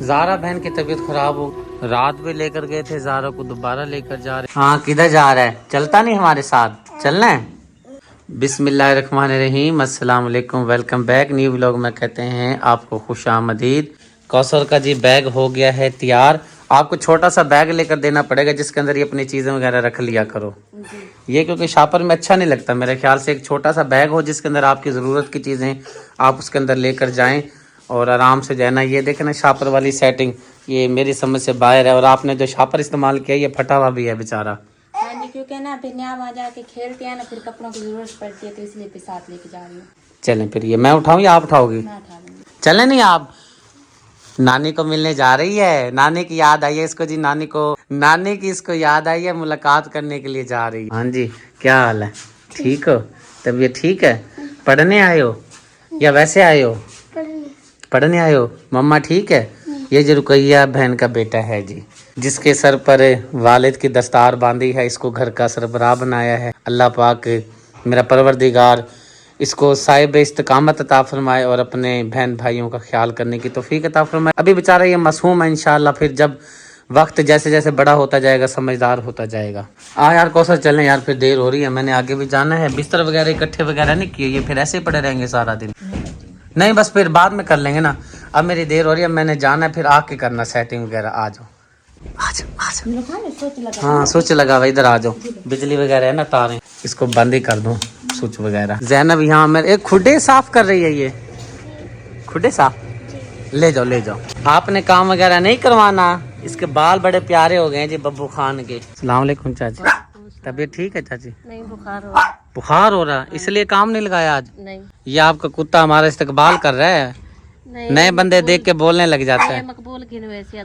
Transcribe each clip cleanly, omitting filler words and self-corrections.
ज़ारा बहन की तबीयत खराब हो, रात भी लेकर गए थे, ज़ारा को दोबारा लेकर जा रहे। हाँ, किधर जा रहा है? चलता नहीं हमारे साथ? चलना है? बिस्मिल्लाहिर्रहमानिर्रहीम, अस्सलाम वालेकुम, वेलकम बैक न्यू व्लॉग में कहते हैं आपको खुश आमदीद। कौसर का जी बैग हो गया है तैयार। आपको छोटा सा बैग लेकर देना पड़ेगा जिसके अंदर ये अपनी चीज़ें वगैरह रख लिया करो। ये क्योंकि शापर में अच्छा नहीं लगता, मेरे ख्याल से एक छोटा सा बैग हो जिसके अंदर आपकी ज़रूरत की चीज़ें आप उसके अंदर लेकर जाएं और आराम से जाना। ये देखें ना शापर वाली सेटिंग, ये मेरी समझ से बाहर है। और आपने जो शापर इस्तेमाल किया ये फटा हुआ भी है बेचारा। क्योंकि ना फिर यहाँ वहाँ जाके खेलते हैं ना, फिर कपड़ों की जरूरत पड़ती है, तो इसलिए फिर साथ लेके जा रही हूँ। चलें फिर, ये मैं उठाऊँ या आप उठाओगी? मैं उठा लूंगी। चलें। नहीं, आप नानी को मिलने जा रही है, नानी की याद आई है इसको जी, नानी की इसको याद आई है, मुलाकात करने के लिए जा रही है। हाँ जी, क्या हाल है? ठीक हो? तबीयत ठीक है? पढ़ने आए हो या वैसे आए हो? पढ़ने आए हो। मम्मा ठीक है? ये जो रुकैया बहन का बेटा है जी, जिसके सर पर वालिद की दस्तार बांधी है, इसको घर का सरबराह बनाया है। अल्लाह पाक मेरा परवरदिगार इसको साहिब इस्तिकामत अता फरमाए और अपने बहन भाइयों का ख्याल करने की तौफीक अता फरमाए। अभी बेचारा ये मासूम है, इंशाल्लाह फिर जब वक्त जैसे जैसे बड़ा होता जाएगा समझदार होता जाएगा। यार कौशल चलें यार, फिर देर हो रही है, मैंने आगे भी जाना है। बिस्तर वगैरह इकट्ठे वगैरह नहीं किए, ये फिर ऐसे पड़े रहेंगे सारा दिन। नहीं बस फिर बाद में कर लेंगे ना, अब मेरी देर हो रही है, मैंने जाना है, फिर आके करना सेटिंग वगैरह। आ जाओ आ जाओ। हाँ स्विच लगा हुआ, इधर आ जाओ। बिजली वगैरह है ना, तारें, इसको बंद ही कर दूं स्विच वगैरह। जैनब यहाँ मेरे एक खुडे साफ कर रही है, ये खुडे साफ। ले जाओ ले जाओ, आपने काम वगैरह नहीं करवाना। इसके बाल बड़े प्यारे हो गए हैं जी बब्बू खान के। अस्सलाम वालेकुम चाची, तबीयत ठीक है चाची? नहीं, बुखार हो रहा। बुखार हो रहा, इसलिए काम नहीं लगाया आज? नहीं। ये आपका कुत्ता हमारा इस्तकबाल कर रहा है, नए बंदे देख के बोलने लग जाता है। मकबूल की वैसे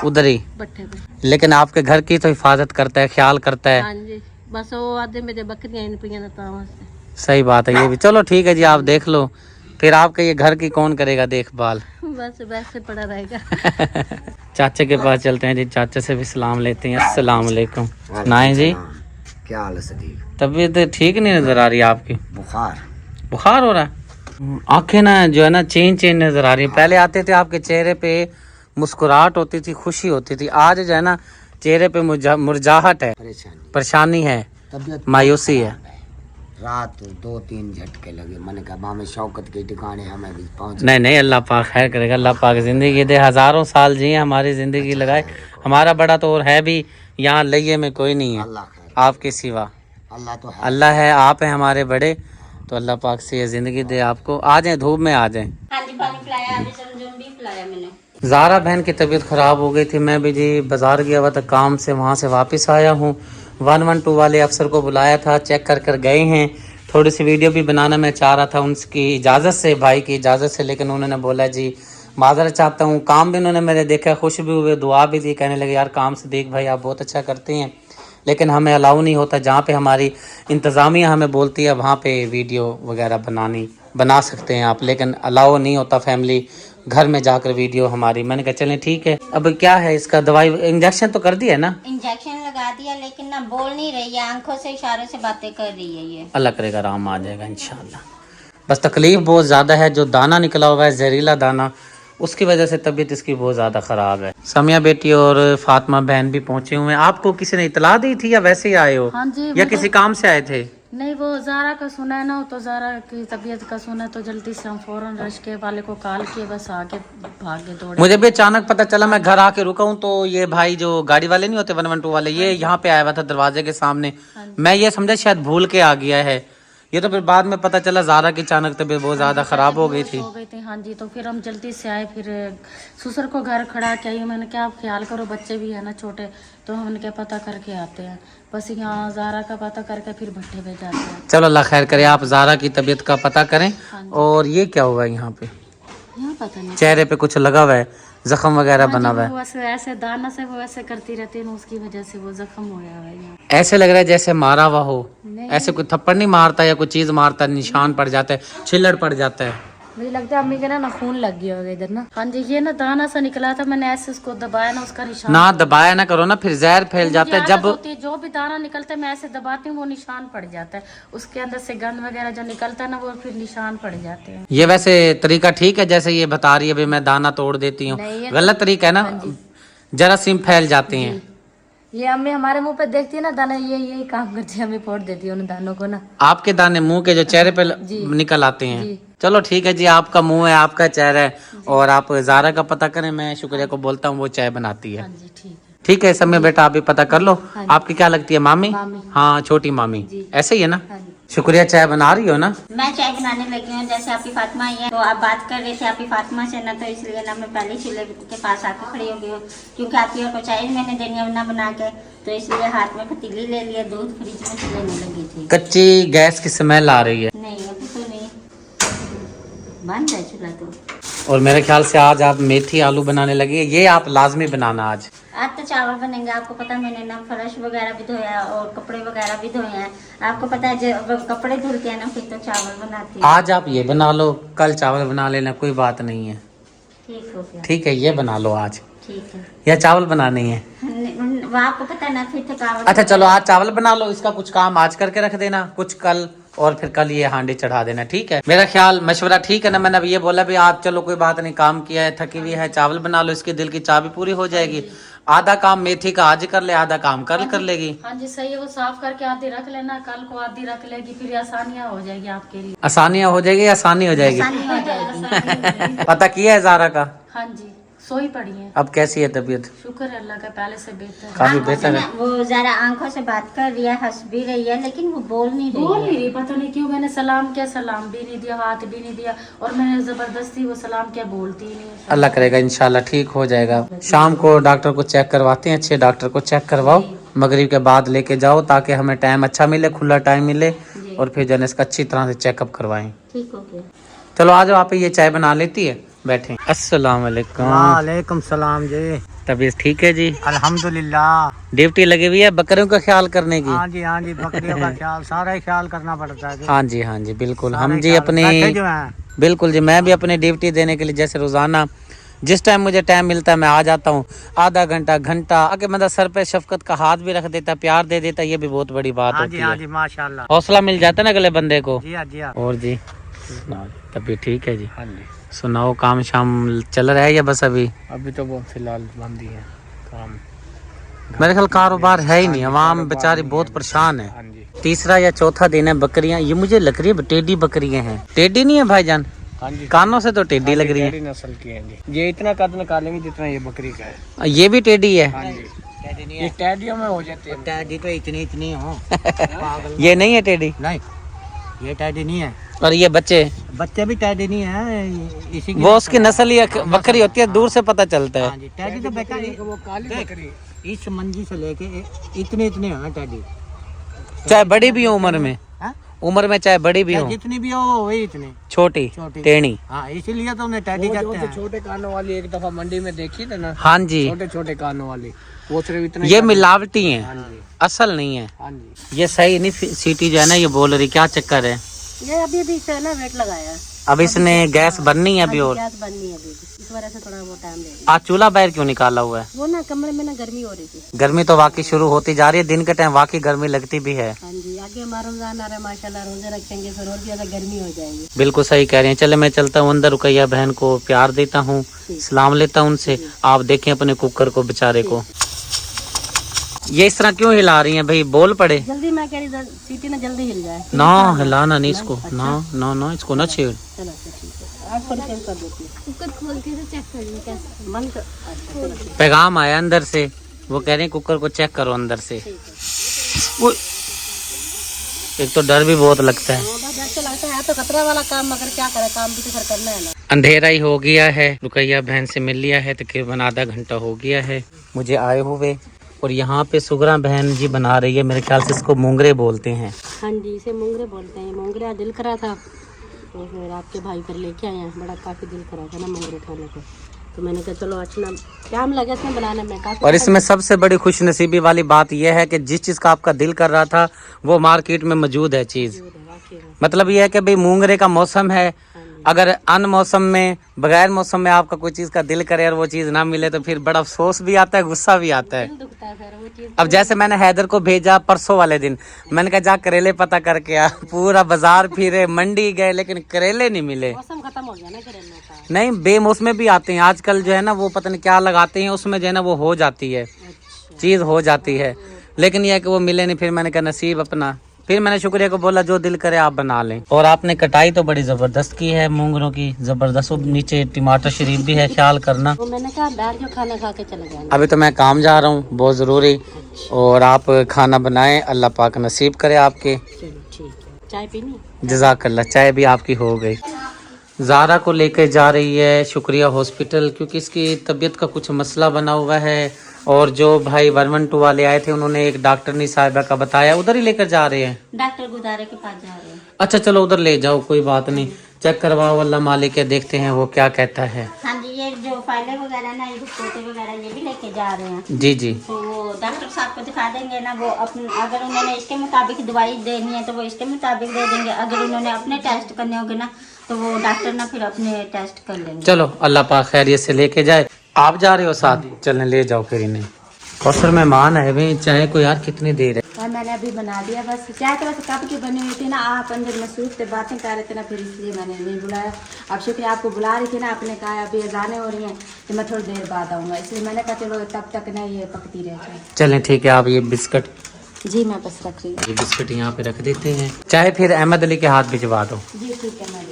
उधर ही बट्ठे पे। लेकिन आपके घर की तो हिफाजत करता है, ख्याल करता है। हाँ जी, बस वो आधे मेरे बकरियां इन पियां ना। सही बात है, ये भी चलो ठीक है जी, आप देख लो। फिर आपके ये घर की कौन करेगा देखभाल? बस वैसे पड़ा रहेगा। चाचे के पास चलते हैं जी, चाचे से भी सलाम लेते हैं। अस्सलाम वालेकुम। नाए जी, क्या हाल है सदीक? तबीयत ठीक नहीं नजर आ रही है आपकी। बुखार हो रहा है, आंखें ना जो है ना चेंज नजर आ रही है। पहले आते थे आपके चेहरे पे मुस्कुराहट होती थी, खुशी होती थी, आज जो है ना चेहरे पे मुरझाहट है, परेशानी है, मायूसी है। रात 2-3 झटके लगे, मैंने कहा मामे शौकत के ठिकाने हमें भी पहुंच। नहीं अल्लाह पाक खैर करेगा, अल्लाह पाक जिंदगी दे, हजारों साल जिए, हमारी जिंदगी लगाए। हमारा बड़ा तो और है भी, यहाँ लइये में कोई नहीं है आपके सिवा। अल्लाह है, आप है हमारे बड़े, तो अल्लाह पाक से ये जिंदगी दे आपको। आ जाए धूप में आ जाए। ज़ारा बहन की तबीयत ख़राब हो गई थी, मैं भी जी बाज़ार गया हुआ था काम से, वहाँ से वापस आया हूँ। 112 वाले अफसर को बुलाया था, चेक कर गए हैं। थोड़ी सी वीडियो भी बनाना मैं चाह रहा था उनकी इजाज़त से, भाई की इजाज़त से, लेकिन उन्होंने बोला जी माज़रत चाहता हूँ। काम भी उन्होंने मेरे देखा, खुश भी हुए, दुआ भी दी, कहने लगे यार काम से देख भाई आप बहुत अच्छा करते हैं, लेकिन हमें अलाउ नहीं होता, जहाँ पे हमारी इंतज़ामिया हमें बोलती है वहाँ पे वीडियो वगैरह बना सकते हैं आप, लेकिन अलाउ नहीं होता फैमिली घर में जाकर वीडियो हमारी। मैंने कहा चलें ठीक है। अब क्या है इसका, दवाई इंजेक्शन तो कर दिया है ना? इंजेक्शन लगा दिया, लेकिन ना बोल नहीं रही है, आंखों से इशारों से बातें कर रही है। ये अल्लाह करेगा आराम आ जाएगा इंशाल्लाह। बस तकलीफ बहुत ज़्यादा है, जो दाना निकला हुआ है जहरीला दाना, उसकी वजह से तबीयत इसकी बहुत ज़्यादा ख़राब है। समिया बेटी और फातिमा बहन भी पहुंचे हुए हैं। आपको किसी ने इतला दी थी या वैसे ही आए हो? हाँ जी, या किसी काम से आए थे? नहीं, वो ज़ारा का सुना है ना, तो ज़ारा की तबीयत का सुना, तो जल्दी से हम फौरन रश के वाले को कॉल किए, बस आगे भागे दौड़े। मुझे भी अचानक पता चला, मैं घर आके रुका हूँ, तो ये भाई जो गाड़ी वाले नहीं होते 112 वाले, ये यहाँ पे आया हुआ था दरवाजे के सामने। मैं ये समझा शायद भूल के आ गया है ये, तो फिर बाद में पता चला ज़ारा की अचानक तबीयत बहुत ज़्यादा ख़राब हो गई थी। हाँ जी, तो फिर हम जल्दी से आए, फिर ससुर को घर खड़ा किया। मैंने क्या आप ख्याल करो, बच्चे भी है ना छोटे, तो हमने क्या पता करके आते हैं, बस यहाँ ज़ारा का पता करके फिर भट्टे पे जाते हैं। चलो अल्लाह खैर करे, आप ज़ारा की तबीयत का पता करें। और ये क्या हुआ है यहाँ पे? यहाँ पता नहीं, चेहरे पे कुछ लगा हुआ है, जख्म वगैरह बना हुआ है। वैसे ऐसे दाना से वो ऐसे करती रहती है, उसकी वजह से वो जख्म हो गया है। ऐसे लग रहा है जैसे मारा हुआ हो, ऐसे कोई थप्पड़ नहीं मारता या कोई चीज मारता, निशान पड़ जाता है, छिल्लड़ पड़ जाता है। मुझे लगता है अम्मी के ना खून लग गया होगा इधर ना। हाँ जी, ये ना दाना सा निकला था, मैंने ऐसे उसको दबाया ना, उसका निशान ना दबाया ना करो ना, फिर जहर फैल जाता है। जब होती है, जो भी दाना निकलता है मैं ऐसे दबाती हूँ वो निशान पड़ जाता है, उसके अंदर से गंद वगैरह जो निकलता है ना वो फिर निशान पड़ जाते हैं। ये वैसे तरीका ठीक है, जैसे ये बता रही है भाई मैं दाना तोड़ देती हूँ, गलत तरीका है ना, जरासीम फैल जाते हैं। ये अम्मी हमारे मुंह पे देखती है ना दाना, ये यही काम करती है, हमें फोड़ देती है उन दानों को ना। आपके दाने मुंह के जो चेहरे पे निकल आते हैं। चलो ठीक है जी, आपका मुंह है, आपका चेहरा है, और आप ज़ारा का पता करें, मैं शुक्रिया को बोलता हूँ, वो चाय बनाती है। ठीक है समय बेटा, आप भी पता कर लो। आपकी क्या लगती है मामी? हाँ छोटी मामी, ऐसे ही है ना। शुक्रिया, चाय बना रही हो ना? मैं चाय बनाने लगी हूँ, जैसे आपकी फातिमा आई है तो आप बात कर रहे थे आपकी फातिमा से ना, तो इसलिए ना मैं पहले चूल्हे के पास आके खड़ी हो गई हूँ, क्योंकि आपकी और को चाय मैंने देनी है ना बना के, तो इसलिए हाथ में पतीली ले लिया, दूध फ्रिज में से लेने लगी थी। कच्ची गैस की स्मेल आ रही है। नहीं अभी तो नहीं, बंद है चूल्हा तो। और मेरे ख्याल से आज आप मेथी आलू बनाने लगे, ये आप लाजमी बनाना आज। आज तो चावल बनेंगे, आपको पता है मैंने ना फर्श वगैरह भी धोया और कपड़े वगैरह भी धोए हैं, आपको पता है जब कपड़े धुलते हैं ना फिर तो चावल बनाती है। आज आप ये बना लो, कल चावल बना लेना, कोई बात नहीं है। ठीक हो गया। ठीक है, ये बना लो आज। ठीक है, या चावल बनाने हैं? वो आपको पता है ना फिर थकावट। अच्छा चलो आज चावल बना लो, इसका कुछ काम आज करके रख देना, कुछ कल, और फिर कल ये हांडी चढ़ा देना। ठीक है, मेरा ख्याल मशवरा ठीक है ना? मैंने अब ये बोला भी आज चलो कोई बात नहीं, काम किया है, थकी हुई है, चावल बना लो, इसके दिल की चाह भी पूरी हो जाएगी। आधा काम मेथी का आज कर ले, आधा काम कल कर लेगी। हाँ जी सही है, वो साफ करके आधी रख लेना, कल को आधी रख लेगी, फिर आसानियाँ हो जाएगी आपके लिए। आसानियाँ हो जाएगी, आसानी हो जाएगी। आसानी हो जाएगी। पता किया है ज़ारा का? हाँ जी, सोई पड़ी है। अब कैसी है तबीयत? शुक्र है अल्लाह का, पहले से बेहतर है। काफी आंखों से बेहतर है। ना, वो जरा आंखों से बात कर रही है, हंस भी रही है, लेकिन वो बोल नहीं रही है। पता नहीं क्यों, मैंने सलाम किया, सलाम भी नहीं दिया, हाथ भी नहीं दिया, और मैंने जबरदस्ती वो सलाम किया, बोलती ही नहीं है। अल्लाह करेगा इंशाल्लाह ठीक हो जाएगा। शाम को डॉक्टर को चेक करवाते हैं, अच्छे डॉक्टर को चेक करवाओ, मगरिब के बाद लेके जाओ ताकि हमें टाइम अच्छा मिले, खुला टाइम मिले, और फिर जन इसका अच्छी तरह से चेकअप करवाएं। ठीक हो गया। चलो आ जाओ, आप ये चाय बना लेती है, बैठे। अस्सलाम वालेकुम। वालेकुम सलाम जी। तबीयत ठीक है जी? अल्हम्दुलिल्लाह। ड्यूटी लगी हुई है बकरियों का ख्याल करने की? हाँ जी, बकरियों का ख्याल, सारा ही ख्याल करना पड़ता है जी। हाँ जी बिल्कुल। सारा हम ही जी ख्याल, अपनी बैठे जो हैं। बिल्कुल जी, मैं भी अपनी ड्यूटी देने के लिए जैसे रोजाना जिस टाइम मुझे टाइम मिलता है मैं आ जाता हूँ, आधा घंटा घंटा आके मतलब सर पे शफकत का हाथ भी रख देता, प्यार दे देता, ये भी बहुत बड़ी बात होती हाँ है। जी माशाल्लाह। हौसला मिल जाता है ना अगले बंदे को। जी हाँ। और जी तबीयत ठीक है जी? हाँ जी। सुनाओ, काम शाम चल रहा है या बस अभी? अभी तो वो फिलहाल बंद ही है काम। मेरे ख्याल कारोबार है ही नहीं, अवाम बेचारी बहुत परेशान है। हाँ जी। तीसरा या चौथा दिन है, बकरियां ये मुझे लग रही है टेढ़ी बकरियां हैं। टेढ़ी नहीं है भाईजान? हाँ जी, कानों से तो टेढ़ी लग रही है। नस्ल की है जी। ये इतना कद निकालेंगे जितना ये बकरी का है। ये भी टेढ़ी है? हाँ जी, ये टैडियों में हो जाते हैं। टैडी तो इतनी हो। ये नहीं है टेढ़ी? नहीं, ये टैडी नहीं है। और ये बच्चे भी टैडी नहीं है, इसी की वो उसकी नस्ल ही बकरी होती है, दूर से पता चलता है। हाँ जी, टैडी तो बेटा वो काली बकरी, इस मंजी से लेके इतने हैं टैडी। चाहे बड़ी भी हो उम्र में, हाँ? उम्र में चाहे बड़ी भी हो, जितनी भी हो वही इतनी छोटी टेढ़ी। हाँ, इसीलिए तो उन्हें टैडी कहते हैं। छोटे कानों वाली एक दफा मंडी में देखी थी ना। हाँ जी, छोटे कानों वाली, वो सिर्फ इतने। ये मिलावटी है, हाँ जी, असल नहीं है। हाँ जी। ये सही नहीं, सीटी जो है ना ये बोल रही, क्या चक्कर है? ये अभी से ना वेट लगाया है, अब इसने गैस बननी है अभी, और गैस बननी है अभी, इस वजह से थोड़ा वो टाइम ले आज चूल्हा बाहर क्यों निकाला हुआ है? वो ना कमरे में ना गर्मी हो रही थी। गर्मी तो वाकई शुरू होती जा रही है, दिन के टाइम वाकई गर्मी लगती भी है। हाँ जी, आगे हमारा रमजान आ रहा है माशाल्लाह, रोजे रखेंगे फिर और भी ज्यादा गर्मी हो जाएगी। बिल्कुल सही कह रहे हैं। चले मैं चलता हूँ अंदर, रुकैया बहन को प्यार देता हूँ, सलाम लेता हूँ उनसे। आप देखें अपने कुकर को बेचारे को, ये इस तरह क्यों हिला रही हैं भाई? बोल पड़े जल्दी, मैं कह रही सीटी ना जल्दी हिल जाए। ना, हिलाना नहीं इसको, ना इसको ना छेड़। चलो ठीक है, आप थोड़ी चेक कर देती हूँ, कुकर खोल के तो चेक कर ली कैसे मन कर। अच्छा चलो, पैगाम आया अंदर से, वो कह रहे हैं कुकर को चेक करो अंदर से। वो एक तो डर भी बहुत लगता है। ऐसा लगता है तो खतरा वाला काम, मगर क्या करे, काम भी तो फिर करना है ना। अंधेरा ही हो गया है, रुकैया बहन से मिल लिया है, तकरीबन आधा घंटा हो गया है मुझे आए हुए। और यहाँ पे सुगरा बहन जी बना रही है, मेरे ख्याल से इसको मोंगरे बोलते हैं। हाँ जी, इसे मोंगरे बोलते हैं। मोंगरे दिल करा था तो फिर आपके भाई पर लेके आए हैं, बड़ा काफ़ी दिल करा था ना मोंगरे खाने को, तो मैंने कहा चलो अच्छा टाइम लगे इसमें बनाने में काफ़ी। और इसमें सबसे बड़ी खुशनसीबी वाली बात यह है कि जिस चीज़ का आपका दिल कर रहा था वो मार्केट में मौजूद है चीज़। मतलब यह है कि भाई मोंगरे का मौसम है, अगर अन मौसम में, बगैर मौसम में आपका कोई चीज का दिल करे और वो चीज ना मिले तो फिर बड़ा अफसोस भी आता है, गुस्सा भी आता है। दिल दुखता है फिर वो चीज। अब जैसे मैंने हैदर को भेजा परसों वाले दिन, मैंने कहा जा करेले पता करके आ। पूरा बाजार फिरे, मंडी गए, लेकिन करेले नहीं मिले। मौसम खत्म हो गया ना करेलों का। नहीं, बेमौसमे भी आते हैं आजकल जो है ना, वो पता नहीं क्या लगाते हैं उसमें जो है ना वो हो जाती है, चीज हो जाती है, लेकिन यह है कि वो मिले नहीं। फिर मैंने कहा नसीब अपना, फिर मैंने शुक्रिया को बोला जो दिल करे आप बना लें। और आपने कटाई तो बड़ी जबरदस्त की है मूंगरों की, जबरदस्त। नीचे टमाटर शरीफ भी है, ख्याल करना। वो मैंने कहा बैठ जो खाना खा के चले जाएंगे। अभी तो मैं काम जा रहा हूँ, बहुत ज़रूरी, और आप खाना बनाएं, अल्लाह पाक नसीब करे आपके। चलो ठीक है, चाय पीनी? जज़ाकल्लाह, चाय भी आपकी हो गई। ज़ारा को लेकर जा रही है शुक्रिया हॉस्पिटल, क्योंकि इसकी तबीयत का कुछ मसला बना हुआ है। और जो भाई 112 वाले आए थे उन्होंने एक डॉक्टरनी साहिबा का बताया, उधर ही लेकर जा रहे हैं। डॉक्टर गुदारे के पास जा रहे हैं। अच्छा चलो उधर ले जाओ, कोई बात नहीं, चेक करवाओ, अल्लाह मालिक है, देखते हैं वो क्या कहता है। हाँ जी, ये जो फाइलें वगैरह ना, ये रिपोर्टें वगैरह ये भी लेके जा रहे हैं। जी जी, तो वो डॉक्टर साहब को दिखा देंगे ना, वो अपने अगर उन्होंने इसके मुताबिक दवाई देनी है तो वो इसके मुताबिक दे देंगे। अगर उन्होंने अपने टेस्ट करने होंगे ना तो वो डॉक्टर ना फिर अपने टेस्ट कर लेंगे। चलो अल्लाह पाक खैरियत से लेके जाए। आप जा रहे हो साथ? चलें ले जाओ फिर इन्हें। कौसर मेहमान है भाई, चाय को यार कितनी देर है? और मैंने अभी बना दिया, बस चाय तो बस कब की बनी हुई थी ना, आप अंदर मसरूफ थे, बातें कर रहे थे ना, फिर इसलिए मैंने नहीं बुलाया। अब शुक्रिया आपको बुला रही थी ना, आपने कहा अभी अजानें हो रही हैं तो मैं थोड़ी देर बाद आऊँगा, इसलिए मैंने कहा चलो तब तक ना ये पकती रह जाए। चलें ठीक है, आप ये बिस्किट, जी मैं बस रख रही हूँ। ये बिस्किट यहाँ पे रख देते हैं। चाहे फिर अहमद अली के हाथ भिजवा दो। जी ठीक है, मैं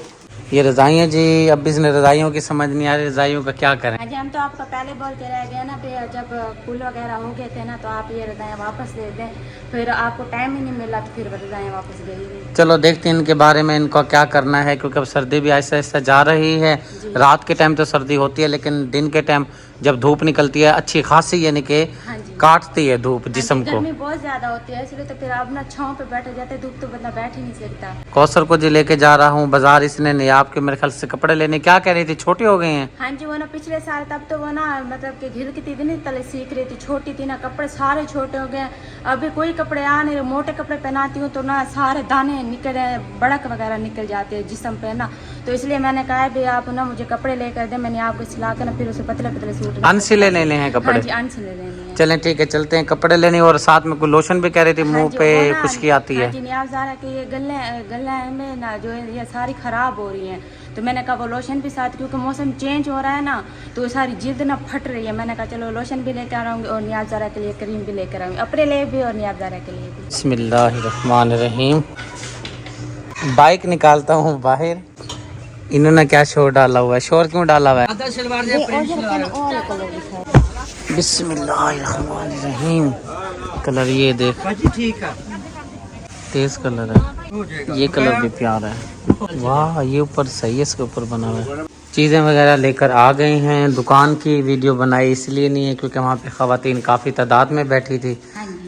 ये रजाइयाँ जी, अब इसने रजाइयों की समझ नहीं आ रही, रजाइयों का क्या करें। जी हम तो आपको पहले बोलते रह गए ना, फिर जब फूल वगैरह हो गए थे ना तो आप ये रजाएं वापस दे दें, फिर आपको टाइम ही नहीं मिला तो फिर रजाएं वापस गई नहीं। चलो देखते हैं इनके बारे में, इनका क्या करना है, क्योंकि अब सर्दी भी आहिस्ता आहिस्ता जा रही है। रात के टाइम तो सर्दी होती है, लेकिन दिन के टाइम जब धूप निकलती है अच्छी खासी, यानी कि हाँ जी, काटती है धूप जिस्म को। गर्मी बहुत ज्यादा होती है, इसलिए तो फिर आप ना छांव पे बैठ जाते, धूप तो बंदा बैठ ही नहीं सकता। कौसर को जी लेके जा रहा हूँ बाजार, इसने नहीं आपके मेरे ख्याल से कपड़े लेने, क्या कह रही थी, छोटे हो गए हैं? हाँ जी, वो ना पिछले साल तब तो वो ना मतलब कि घिलकती थी, नहीं तले सीख रही थी, छोटी थी ना, कपड़े सारे छोटे हो गए। अभी कोई कपड़े आ नहीं रहे, मोटे कपड़े पहनाती हूँ तो ना सारे दाने निकल, बड़क वगैरह निकल जाते हैं जिस्म पे ना, तो इसलिए मैंने कहा भी आप ना मुझे कपड़े लेकर दे, मैंने आपको सिला कर ना फिर उसे पतले पतले सूट अनसिले लेने हैं कपड़े? हाँ जी, अनसिले लेने हैं। चलें ठीक है, चलते हैं कपड़े लेने। और साथ में कोई लोशन भी कह रही थी, मुंह पे खुशकी आती है। हाँ जी, नियाज़ ज़ारा के ये गले में ना जो है ये सारी खराब हो रही हैं, तो मैंने कहा वो लोशन भी साथ, क्योंकि मौसम चेंज हो रहा है ना तो सारी जिल्द ना फट रही है। मैंने कहा चलो लोशन भी लेकर आऊँगी और नियाज़ ज़ारा के लिए क्रीम भी लेकर आऊँगी, अपने लिए भी और नियाज़ ज़ारा के लिए भी। बिस्मिल्लाहिर्रहमानिर्रहीम। बाइक निकालता हूँ बाहर। इन्होंने क्या शोर डाला हुआ है? शोर क्यों डाला हुआ है? बिस्मिल्लाहिर्रहमानिर्रहीम। कलर ये देख, तेज कलर है, ये कलर भी प्यारा है। वाह, ये ऊपर सही है, इसके ऊपर बना हुआ है। चीज़ें वगैरह लेकर आ गए हैं। दुकान की वीडियो बनाई इसलिए नहीं है क्योंकि वहाँ पे ख़वातीन काफ़ी तादाद में बैठी थी,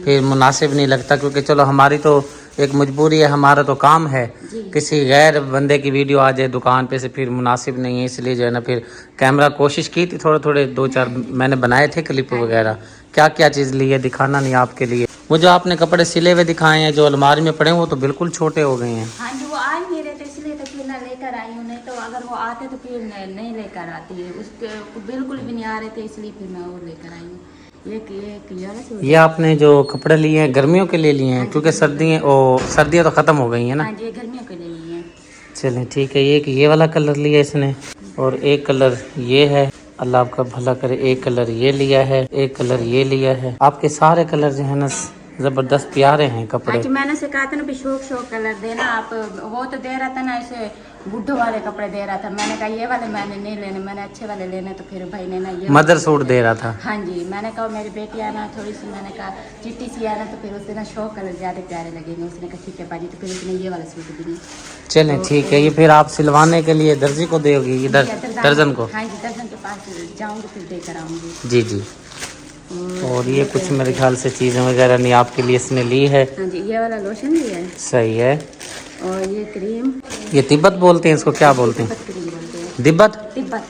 फिर मुनासिब नहीं लगता, क्योंकि चलो हमारी तो एक मजबूरी है, हमारा तो काम है, किसी गैर बंदे की वीडियो आ जाए दुकान पे से फिर मुनासिब नहीं है, इसलिए जो है ना फिर कैमरा कोशिश की थी, थोड़े थोड़े 2-4 मैंने बनाए थे क्लिप वगैरह। क्या क्या चीज़ ली है दिखाना नहीं आपके लिए। वो जो आपने कपड़े सिले हुए दिखाए हैं जो अलमारी में पड़े हैं वो तो बिल्कुल छोटे हो गए हैं। हाँ जी, वो आ ही नहीं रहे थे इसलिए तो फिर ना लेकर आई हूँ, नहीं तो अगर वो आते तो फिर नहीं लेकर आती है, उसके बिल्कुल भी नहीं आ रहे थे इसलिए फिर मैं वो लेकर आई हूँ। ये आपने जो कपड़े लिए हैं गर्मियों के लिए लिए हैं, क्योंकि सर्दियाँ तो ख़त्म हो गई हैं ना। हाँ जी, गर्मियों के लिए लिए हैं। चलें ठीक है, ये वाला कलर लिया इसने, और एक कलर ये है, अल्लाह आपका भला करे। एक कलर ये लिया है, एक कलर ये लिया है। आपके सारे कलर जो है ना जबरदस्त प्यारे हैं कपड़े। अच्छा, मैंने से कहा था ना भी शौक कलर देना, आप वो तो दे रहा था ना ऐसे बुढ़ो वाले कपड़े दे रहा था, मैंने कहा ये वाले मैंने नहीं लेने, मैंने अच्छे वाले लेने, तो फिर भाई ने ना ये मदर सूट दे रहा था। हाँ जी, मैंने कहा मेरी बेटी आना थोड़ी सी, मैंने कहा चिट्टी सी आना, तो फिर उससे ना शौक कलर ज़्यादा प्यारे लगेंगे, उसने कहा ठीक है बाजी, तो फिर उसने ये वाला सूट दिया। चलें ठीक है, ये फिर आप सिलवाने के लिए दर्जी को दोगी इधर, दर्जन को? हाँ जी, दर्जन के पास जाऊँगी फिर देकर आऊँगी। जी जी। और ये कुछ मेरे ख्याल से चीज़ें वगैरह नहीं आपके लिए इसने ली है। हाँ जी, ये वाला लोशन भी है, सही है। और ये क्रीम, ये तिब्बत बोलते हैं इसको, क्या बोलते हैं? क्रीम बोलते हैं, तिब्बत। तिब्बत।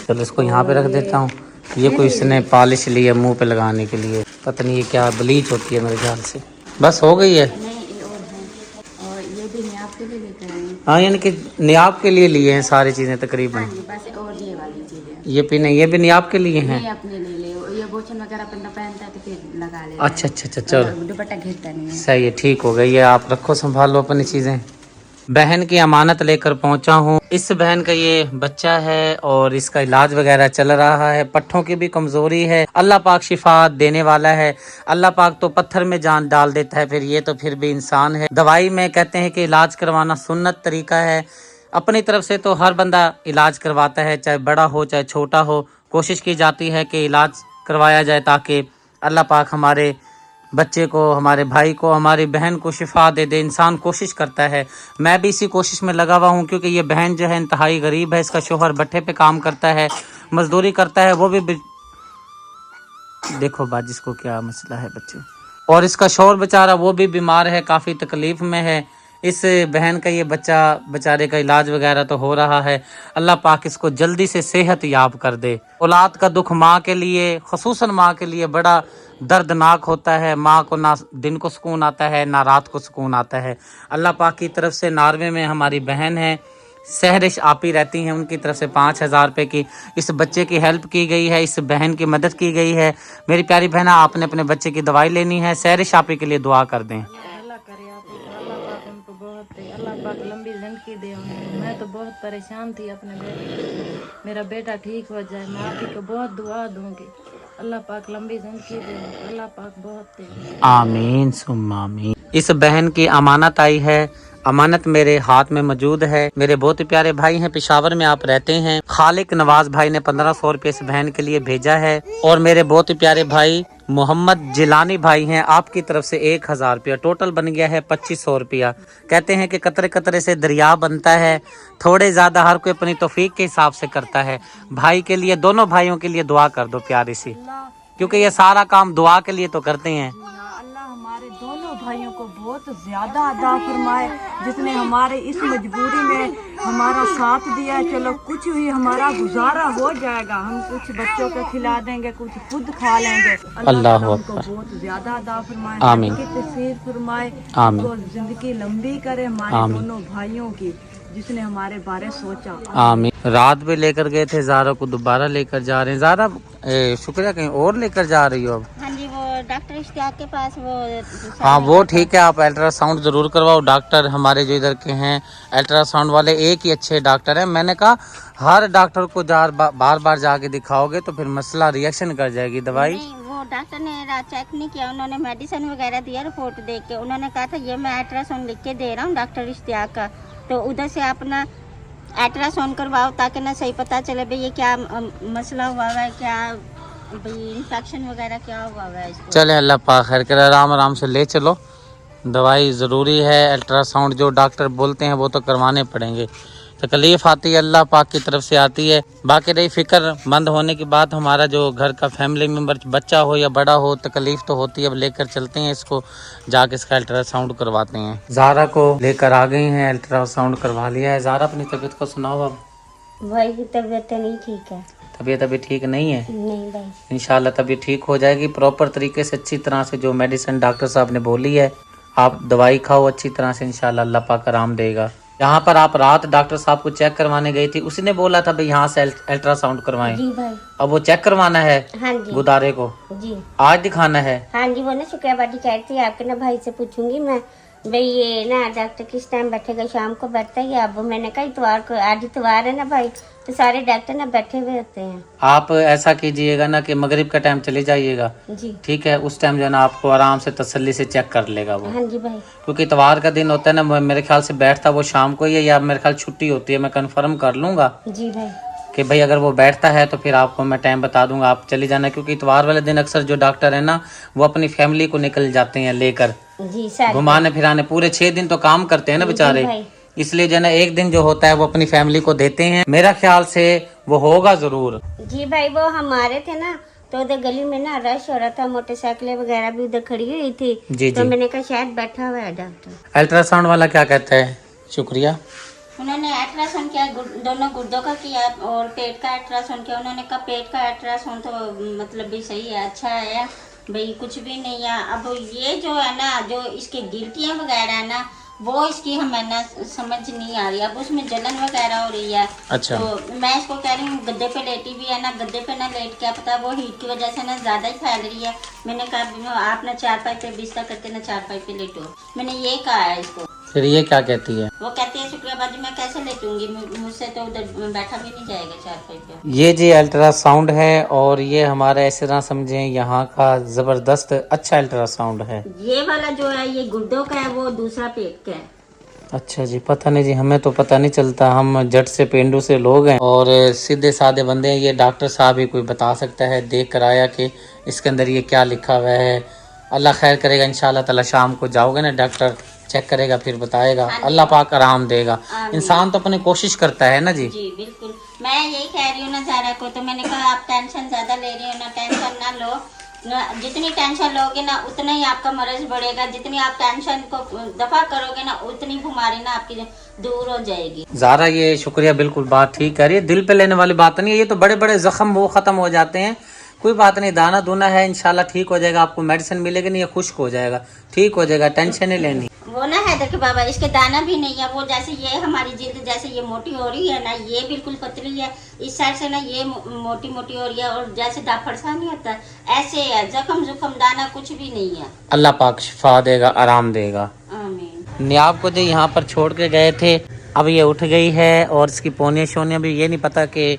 चलो इसको यहाँ पे रख देता हूँ। ये कोई इसने पॉलिश ली है मुंह पे लगाने के लिए, पता नहीं ये क्या ब्लीच होती है मेरे ख्याल से। बस हो गई है। नहीं, ये और है, और ये भी मैं आपके लिए लेकर आई हूँ। हाँ, यानी कि नियाब के लिए लिए हैं सारी चीजें तकरीबन। जी बस और ये वाली चीजें ये पीने ये भी नियाब के लिए हैं। ये अपने ले ले, ये बोचन वगैरह बंदा पहनता है तो फिर लगा ले। अच्छा अच्छा अच्छा, चलो दुपट्टा घिरता नहीं है। सही है, ठीक हो गई है। आप रखो, संभालो अपनी चीजें। बहन की अमानत लेकर पहुंचा हूं। इस बहन का ये बच्चा है और इसका इलाज वगैरह चल रहा है। पट्ठों की भी कमजोरी है। अल्लाह पाक शिफा देने वाला है। अल्लाह पाक तो पत्थर में जान डाल देता है, फिर ये तो फिर भी इंसान है। दवाई में कहते हैं कि इलाज करवाना सुन्नत तरीका है। अपनी तरफ से तो हर बंदा इलाज करवाता है, चाहे बड़ा हो चाहे छोटा हो। कोशिश की जाती है कि इलाज करवाया जाए ताकि अल्लाह पाक हमारे बच्चे को, हमारे भाई को, हमारी बहन को शिफा दे दे। इंसान कोशिश करता है, मैं भी इसी कोशिश में लगा हुआ हूँ, क्योंकि ये बहन जो है इंतहाई गरीब है। इसका शोहर भट्टे पे काम करता है, मजदूरी करता है। वो भी देखो बात, जिसको क्या मसला है बच्चे। और इसका शोहर बेचारा वो भी बीमार है, काफ़ी तकलीफ में है। इस बहन का ये बच्चा बेचारे का इलाज वगैरह तो हो रहा है। अल्लाह पाक इसको जल्दी से सेहत याब कर दे। औलाद का दुख माँ के लिए, खुसूसन माँ के लिए बड़ा दर्दनाक होता है। माँ को ना दिन को सुकून आता है ना रात को सुकून आता है। अल्लाह पाक की तरफ से नार्वे में हमारी बहन है सहरिश आपी रहती हैं, उनकी तरफ से 5000 रुपये की इस बच्चे की हेल्प की गई है। इस बहन की मदद की गई है। मेरी प्यारी बहना, आपने अपने बच्चे की दवाई लेनी है। सहरिश आपी के लिए दुआ कर दें। अल्लाह करे आप, अल्लाह पाक उनको बहुत, अल्लाह पाक लंबी जिंदगी दे उन्हें। मैं तो बहुत परेशान थी अपने बेटे से, मेरा बेटा ठीक हो जाए। मैं आप ही को बहुत दुआ दूंगी, अल्लाह पाक लंबी जिंदगी दे, अल्लाह पाक बहुत दे। आमीन सुम्मा आमीन। इस बहन की अमानत आई है। अमानत मेरे हाथ में मौजूद है। मेरे बहुत ही प्यारे भाई हैं, पेशावर में आप रहते हैं। खालिक नवाज भाई ने 1500 रुपये इस बहन के लिए भेजा है। और मेरे बहुत ही प्यारे भाई मोहम्मद जिलानी भाई हैं, आपकी तरफ से 1000 रुपया। टोटल बन गया है 2500 रुपया। कहते हैं कि कतरे कतरे से दरिया बनता है, थोड़े ज्यादा हर कोई अपनी तौफीक के हिसाब से करता है। भाई के लिए, दोनों भाइयों के लिए दुआ कर दो प्यारी सी, क्योंकि ये सारा काम दुआ के लिए तो करते हैं। अल्लाह हमारे दोनों भाइयों को बहुत ज्यादा अदा फरमाए, जिसने हमारे इस मजबूरी में हमारा साथ दिया। चलो कुछ भी हमारा गुजारा हो जाएगा, हम कुछ बच्चों को खिला देंगे, कुछ खुद खा लेंगे। अल्लाह को अकबर। बहुत ज्यादा अदा फरमाए, आमीन। तसीर फरमाए, आमीन। उनको जिंदगी लंबी करे हमारे आमीन। दोनों भाइयों की, जिसने हमारे बारे सोचा। आमीन। रात भी लेकर गए थे, ज़ारा को दोबारा लेकर जा रहे हैं। ज़ारा शुक्रिया, कहीं और लेकर जा रही हो अब? हाँ जी, वो डॉक्टर इश्तियाक के पास वो हाँ वो ठीक है, आप अल्ट्रासाउंड ज़रूर करवाओ। डॉक्टर हमारे जो इधर के हैं अल्ट्रासाउंड वाले एक ही अच्छे डॉक्टर हैं। मैंने कहा हर डॉक्टर को बार बार जाके दिखाओगे तो फिर मसला रिएक्शन कर जाएगी दवाई। नहीं, वो डॉक्टर ने चेक नहीं किया, उन्होंने मेडिसिन वगैरह दिया रिपोर्ट देख के। उन्होंने कहा था ये मैं अल्ट्रासाउंड लिख के दे रहा हूँ डॉक्टर इश्तियाक का, तो उधर से अपना अल्ट्रासाउंड करवाओ ताकि ना सही पता चले भाई ये क्या मसला हुआ है, क्या भाई इन्फेक्शन वगैरह क्या हुआ है इसको। चले अल्लाह पाक खैर करे, आराम आराम से ले चलो। दवाई ज़रूरी है, अल्ट्रासाउंड जो डॉक्टर बोलते हैं वो तो करवाने पड़ेंगे। तकलीफ आती है अल्लाह पाक की तरफ से आती है। बाकी रही फिक्र मंद होने की बात, हमारा जो घर का फैमिली मेम्बर बच्चा हो या बड़ा हो, तकलीफ तो होती है। अब लेकर चलते हैं इसको, जाके इसका अल्ट्रासाउंड करवाते हैं। ज़ारा को लेकर आ गई हैं, अल्ट्रासाउंड करवा लिया है। ज़ारा अपनी तबीयत को सुनाओ अब। भाई की तबीयत नहीं ठीक है। तबीयत अभी ठीक नहीं है? नहीं भाई। इंशाल्लाह तबीयत ठीक हो जाएगी। प्रॉपर तरीके से अच्छी तरह से जो मेडिसिन डॉक्टर साहब ने बोली है आप दवाई खाओ अच्छी तरह से, इंशाल्लाह अल्लाह पाक आराम देगा। यहाँ पर आप रात डॉक्टर साहब को चेक करवाने गई थी, उसने बोला था भाई यहाँ से अल्ट्रासाउंड करवाएं। जी भाई। अब वो चेक करवाना है हाँ जी। गुदारे को जी आज दिखाना है। हाँ जी, वो ना शुक्रवार कह रही थी आपके ना भाई से पूछूंगी मैं भाई ये ना डॉक्टर किस टाइम बैठेगा, शाम को बैठता है या अब? मैंने कहा इतवार को, आज इतवार है ना भाई, तो सारे डॉक्टर ना बैठे हुए होते हैं। आप ऐसा कीजिएगा ना कि मगरिब का टाइम चले जाइएगा, जी ठीक है? उस टाइम जो है ना आपको आराम से तसल्ली से चेक कर लेगा वो, हाँ जी भाई। क्योंकि इतवार का दिन होता है ना, मेरे ख्याल से बैठता वो शाम को ही है या मेरे ख्याल छुट्टी होती है। मैं कंफर्म कर लूंगा जी भाई कि भाई अगर वो बैठता है तो फिर आपको मैं टाइम बता दूंगा, आप चले जाना। क्योंकि इतवार वाले दिन अक्सर जो डॉक्टर है ना वो अपनी फैमिली को निकल जाते हैं लेकर जी सर, घुमाने फिराने। पूरे 6 दिन तो काम करते हैं ना बेचारे, भाई। इसलिए जो है ना एक दिन जो होता है वो अपनी फैमिली को देते हैं। मेरा ख्याल से वो होगा जरूर। जी भाई, वो हमारे थे ना तो उधर गली में ना रश हो रहा था, मोटरसाइकिलें वगैरह भी उधर खड़ी हुई थी। जी तो जी। मैंने कहा शायद बैठा हुआ है डॉक्टर। अल्ट्रासाउंड वाला क्या कहता है? शुक्रिया। उन्होंने अल्ट्रासाउंड किया, दोनों गुर्दों का किया और पेट का अल्ट्रासाउंड किया। उन्होंने कहा पेट का अल्ट्रासाउंड तो मतलब भी सही है, अच्छा है भाई, कुछ भी नहीं है। अब ये जो है ना, जो इसकी गिल्टियाँ वगैरह है ना वो इसकी हमें ना समझ नहीं आ रही। अब उसमें जलन वगैरह हो रही है। अच्छा। तो मैं इसको कह रही हूँ गद्दे पे लेटी भी है ना, गद्दे पे ना लेट, क्या पता वो हीट की वजह से ना ज्यादा ही फैल रही है। मैंने कहा आप ना चारपाई पे बिस्तर करके ना चारपाई पे लेटो, मैंने ये कहा है इसको। फिर ये क्या कहती है? वो कहती है शुक्रिया बाजी मैं कैसे लेटूंगी, मुझसे तो उधर बैठा भी नहीं जाएगा चारपाई पे। ये जी अल्ट्रासाउंड है और ये हमारा ऐसे ना समझें यहाँ का जबरदस्त अच्छा अल्ट्रासाउंड है। ये वाला जो है ये गुर्दों का है, वो दूसरा पेट का है। अच्छा जी, पता नहीं जी, हमें तो पता नहीं चलता, हम जट से पेंडू से लोग हैं और सीधे साधे बंदे हैं। ये डॉक्टर साहब ही कोई बता सकता है देख कर आया कि इसके अंदर ये क्या लिखा हुआ है। अल्लाह खैर करेगा, इंशाल्लाह ताला शाम को जाओगे ना डॉक्टर चेक करेगा फिर बताएगा। अल्लाह पाक आराम देगा। इंसान तो अपनी कोशिश करता है ना जी। जी बिल्कुल, मैं यही कह रही हूँ ना ज़ारा को, तो मैंने कहा आप टेंशन ज्यादा ले रही हो ना, टेंशन ना लो ना, जितनी टेंशन लोगे ना उतना ही आपका मर्ज बढ़ेगा, जितनी आप टेंशन को दफा करोगे ना उतनी बीमारी ना आपकी दूर हो जाएगी। ज़ारा ये शुक्रिया, बिल्कुल बात ठीक कह रही है, दिल पे लेने वाली बात नहीं है। ये तो बड़े बड़े जख्म वो खत्म हो जाते हैं, कोई बात नहीं, दाना दूना है इंशाल्लाह ठीक हो जाएगा। आपको मेडिसिन मिलेगी नहीं, ये खुश्क हो जाएगा, ठीक हो जाएगा, टेंशन नहीं लेनी। वो ना है देखिए बाबा, इसके दाना भी नहीं है। वो जैसे ये हमारी जिल्द जैसे ये मोटी हो रही है ना, ये बिल्कुल पतली है, इस साइड से ना ये मोटी मोटी हो रही है, और जैसे दाफड़ सा नहीं होता ऐसे है, जख्म जुख्म दाना कुछ भी नहीं है। अल्लाह पाक शिफा देगा, आराम देगा। आमीन। नियाब को जो यहाँ पर छोड़ के गए थे, अब ये उठ गई है और इसकी पोनियाँ शोनियाँ भी ये नहीं पता कि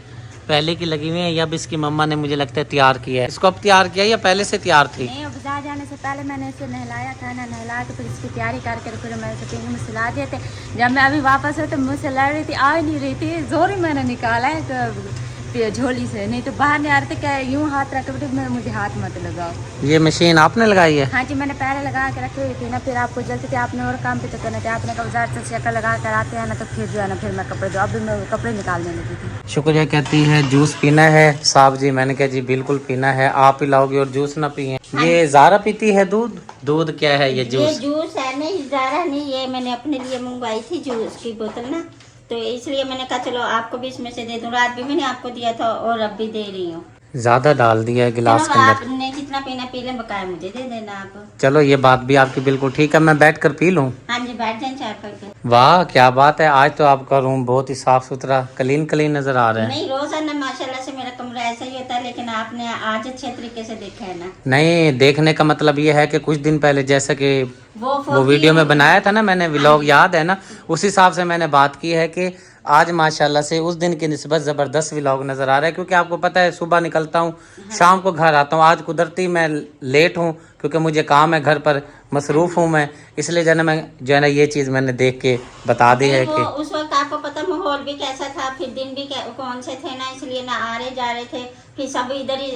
पहले की लगी हुई है या अब इसकी मम्मा ने मुझे लगता है तैयार किया है। इसको अब तैयार किया या पहले से तैयार थी? नहीं, बाजार जाने से पहले मैंने इसे नहलाया था ना, नहला के फिर इसकी तैयारी करके फिर मैं इसे में सिला दिए थे। जब मैं अभी वापस हुई तो मुझसे लड़ रही थी, आ ही नहीं रही थी, जोर ही मैंने निकाला है तो झोली से, नहीं तो बाहर नहीं आ रहे थे। क्या यूँ हाथ रख के मुझे हाथ मत लगाओ। ये मशीन आपने लगाई है? हाँ जी, मैंने पहले लगा के रखी हुई थी ना, फिर आपको जल्दी थी, आपने और काम पे तो करना था, आपने बाजार से चक्कर लगा कर आते हैं ना, तो फिर जो है ना फिर मैं कपड़े जो अभी मैं कपड़े निकालने लगी थी। शुक्रिया कहती है जूस पीना है साहब जी। मैंने कहा जी बिल्कुल पीना है, आप पिलाओगे और जूस ना पिए। ये ज़ारा पीती है दूध? दूध क्या है ये जूस? जूस है नहीं, ज़ारा नहीं, ये मैंने अपने लिए मंगवाई थी जूस की बोतल ना, तो इसलिए मैंने कहा चलो आपको भी इसमें से दे दूं। रात भी मैंने आपको दिया था और अब भी दे रही हूँ। ज्यादा डाल दिया है गिलास के अंदर। आपने जितना पीना पी लें, बकाया मुझे दे देना आप। चलो ये बात भी आपकी बिल्कुल ठीक है, मैं बैठ कर पी लूँ? हाँ जी, बैठ जाए चाय करके। वाह क्या बात है, आज तो आपका रूम बहुत ही साफ सुथरा क्लीन क्लीन नजर आ रहा है। नहीं, रोजाना माशाल्लाह से मेरा कमरा ऐसा ही होता है, लेकिन आपने आज अच्छे तरीके से देखा है ना। नहीं, देखने का मतलब ये है कि कुछ दिन पहले जैसे कि वो वो वीडियो में बनाया था ना मैंने, व्लॉग याद है ना, उस हिसाब से मैंने बात की है कि आज माशाल्लाह से उस दिन की निस्बत ज़बरदस्त व्लॉग नज़र आ रहा है। क्योंकि आपको पता है सुबह निकलता हूँ, शाम को घर आता हूँ। आज कुदरती मैं लेट हूँ क्योंकि मुझे काम है, घर पर मसरूफ़ हूँ मैं, इसलिए जो है ना ये चीज़ मैंने देख के बता दी है कि उस वक्त आपको पता माहौल भी कैसा था, फिर दिन भी कौन से थे ना, इसलिए ना आ रहे जा रहे थे, फिर सब इधर ही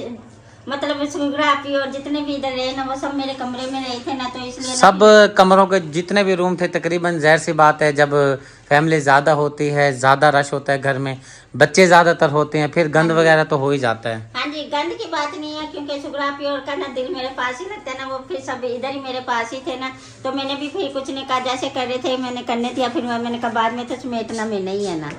मतलब फोटोग्राफी और जितने भी इधर रहे ना वो सब मेरे कमरे में रहे थे ना, तो इसलिए सब कमरों के जितने भी रूम थे तकरीबन, जाहिर सी बात है जब फैमिली ज़्यादा होती है, ज़्यादा रश होता है घर में, बच्चे ज़्यादातर होते हैं, फिर गंद वगैरह तो हो ही जाता है। हाँ जी, गंद की बात नहीं है क्योंकि फोटोग्राफी और का ना दिल मेरे पास ही लगता है ना, वो फिर सब इधर ही मेरे पास ही थे ना, तो मैंने भी फिर कुछ नहीं कहा, जैसे कर रहे थे मैंने करने दिया, फिर मैंने कहा बाद में तो समेटना में नहीं है ना।